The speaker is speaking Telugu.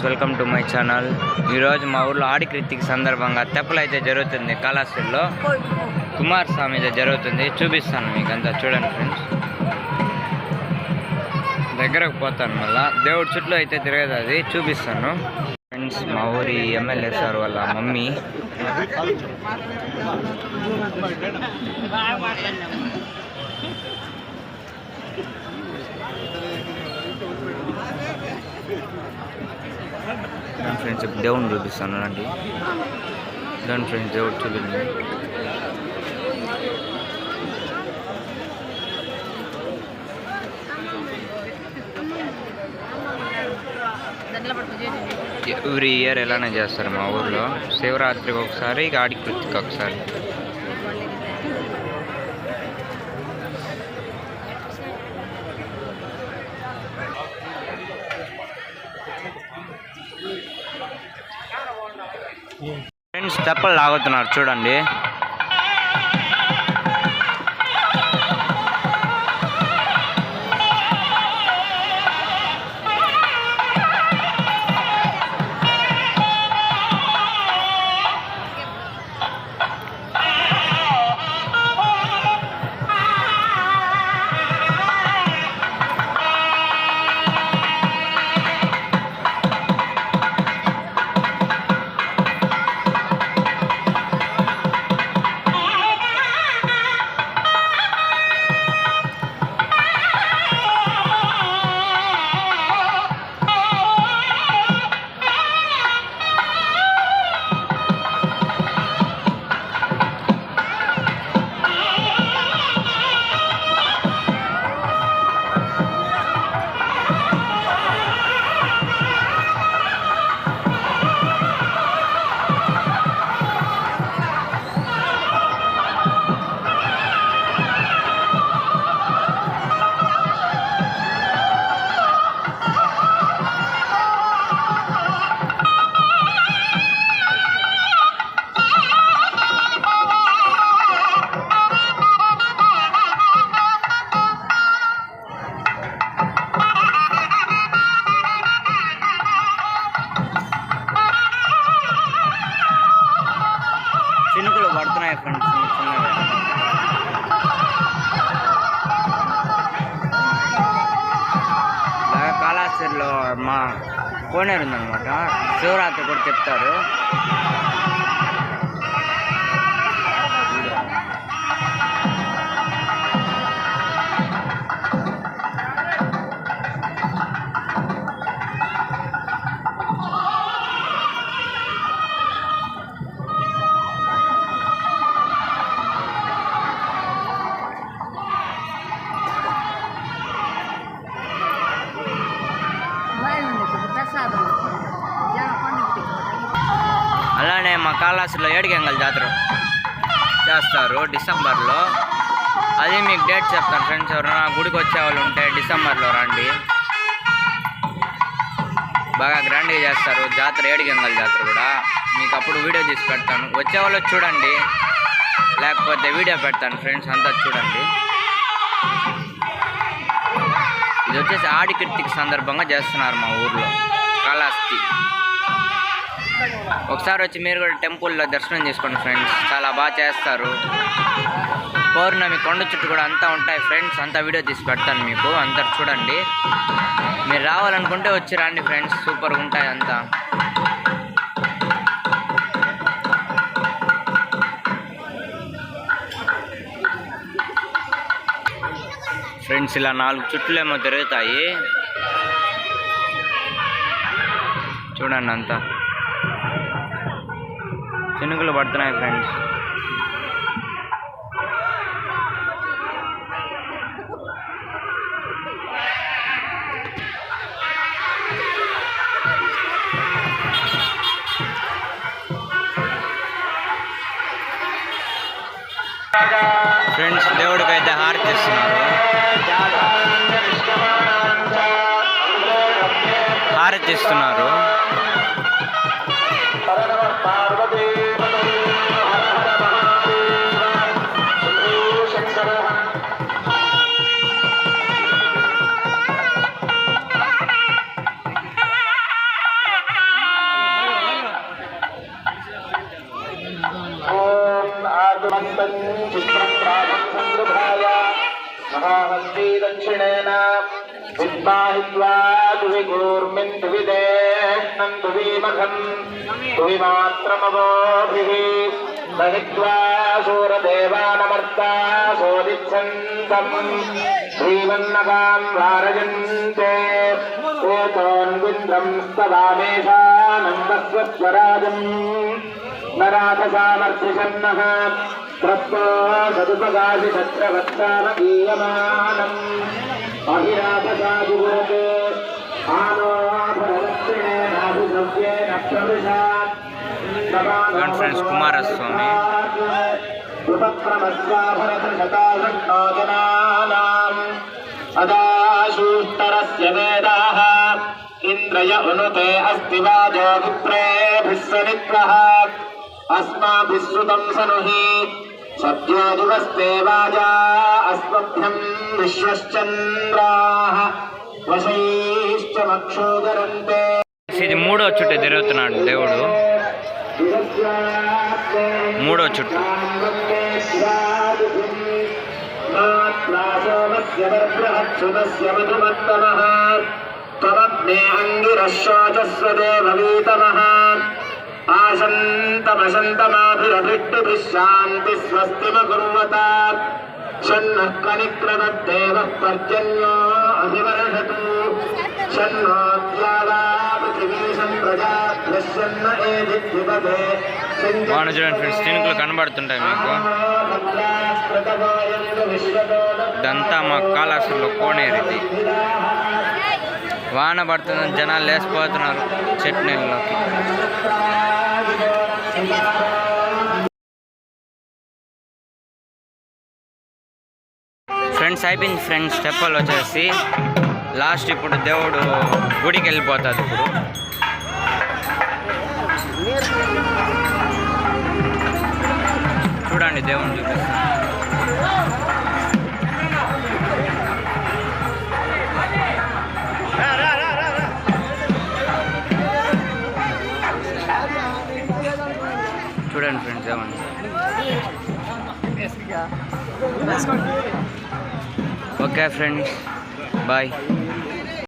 Welcome to my channel. ఈరోజు మా ఊర్లో ఆడి కృతిక సందర్భంగా తెప్పలు అయితే జరుగుతుంది. కాళహస్తిలో కుమారస్వామి అయితే జరుగుతుంది. చూపిస్తాను మీకు అంతా, చూడండి ఫ్రెండ్స్. దగ్గరకు పోతాను, మళ్ళా దేవుడి చుట్టూ అయితే తిరగదు, అది చూపిస్తాను ఫ్రెండ్స్. మా ఊరి ఎమ్మెల్యే సార్ వాళ్ళ మమ్మీ ఫ్రెండ్స్ దేవుడిని చూపిస్తాను అండి. దాని ఫ్రెండ్స్ దేవుడు చూడండి. ఎవ్రీ ఇయర్ ఎలానే చేస్తారు మా ఊర్లో. శివరాత్రికి ఒకసారి, ఆడి కృతికి ఒకసారి. ఫ్రెండ్స్ తెప్పలు లాగుతున్నారు చూడండి. చినుకులు పడుతున్నాయి ఫ్రెండ్స్, చిన్నగా. కాళహస్తిలో మా కోనేరు ఉందన్నమాట. శివరాత్రి కూడా చెప్తారు. అలానే మా కాళహస్తిలో ఏడుగంగల్ జాతర చేస్తారు డిసెంబర్లో. అది మీకు డేట్ చెప్తాను ఫ్రెండ్స్. ఎవరైనా గుడికి వచ్చే వాళ్ళు ఉంటే డిసెంబర్లో రండి. బాగా గ్రాండ్గా చేస్తారు జాతర, ఏడుగంగల్ జాతర కూడా. మీకు అప్పుడు వీడియో తీసి పెడతాను, వచ్చే వాళ్ళు చూడండి, లేకపోతే వీడియో పెడతాను ఫ్రెండ్స్, అంతా చూడండి. ఇది వచ్చేసి ఆడి కృతిక సందర్భంగా చేస్తున్నారు మా ఊర్లో కాళహస్తి. ఒకసారి వచ్చి మీరు కూడా టెంపుల్లో దర్శనం చేసుకోండి ఫ్రెండ్స్, చాలా బాగా చేస్తారు. పౌర్ణమి కొండ చుట్టూ కూడా అంతా ఉంటాయి ఫ్రెండ్స్, అంతా వీడియో తీసి పెడతాను మీకు, అంతా చూడండి. మీరు రావాలనుకుంటే వచ్చి రండి ఫ్రెండ్స్, సూపర్గా ఉంటాయి అంతా. ఫ్రెండ్స్ ఇలా 4 చుట్లేమో తిరుగుతాయి చూడండి. అంతా చినుకులు పడుతున్నాయి ఫ్రెండ్స్. ఫ్రెండ్స్ దేవుడికి అయితే హారతి ఇస్తున్నారు. హారతి ఇస్తున్నారు. वाची दक्षिणेन विद्माहित्वा द्विगूर्मिन् द्विदेष्णन् द्विमखम् द्विमात्रमवोभिः दहित्वा सूरदेवानमर्ता सोदित्सन्तम् श्रीवन्नगाम् वारयन्ते एतोन्विन्द्रम् स्तवामेषानम् वस्वस्वराजम् नराथसामर्थिषन्नः त्रस्तो सदुपगासि तत्रवत्सामगीयमानम् अभिराधसाजुगोते आनो भरदक्षिणेनाभिसव्येन प्रविशात् फ्रेंड्स कुमारस्वामी उपक्रमस्वा भरतशतावृष्णो जनानाम् अदाशूष्टरस्य वेदाः इन्द्रय उनुते अस्ति वाजो विप्रेभिः सनित्वः अस्माभिः श्रुतं सनुहि सद्यो जुवस्ते वाजा अस्मभ्यं विश्वश्चन्द्राः वशैश्च मक्षोदरन्ते ఇది మూడో చుట్టు తిరుగుతున్నాడు దేవుడు మూడో చుట్టు त्वमग्ने अङ्गिरशोचस्वदेववीतमः आशन्तमशन्तमाभिरभिष्टिभिः शान्तिः स्वस्तिमकुर्वता शन्नः कनिक्रमद्देवः पर्जन्यो अभिवर्षतु शन्नोऽद्यावा पृथिवी सम्प्रजाभ्यश्चन्न एधिद्युपदे వాన చూడండి ఫ్రెండ్స్ చినుకులు కనబడుతుంటాయి మీకు ఇదంతా మా కాళాశ్రీలో కోనేరుది వాన పడుతుందని జనాలు లేసిపోతున్నారు చెట్టు నీళ్ళలోకి ఫ్రెండ్స్ అయిపోయింది ఫ్రెండ్స్ టెంపుల్ వచ్చేసి లాస్ట్ ఇప్పుడు దేవుడు గుడికి వెళ్ళిపోతాడు ఇప్పుడు చూడండి దేవుని చూపిస్తాను చూడండి ఫ్రెండ్స్ దేవుని ఓకే ఫ్రెండ్స్ బాయ్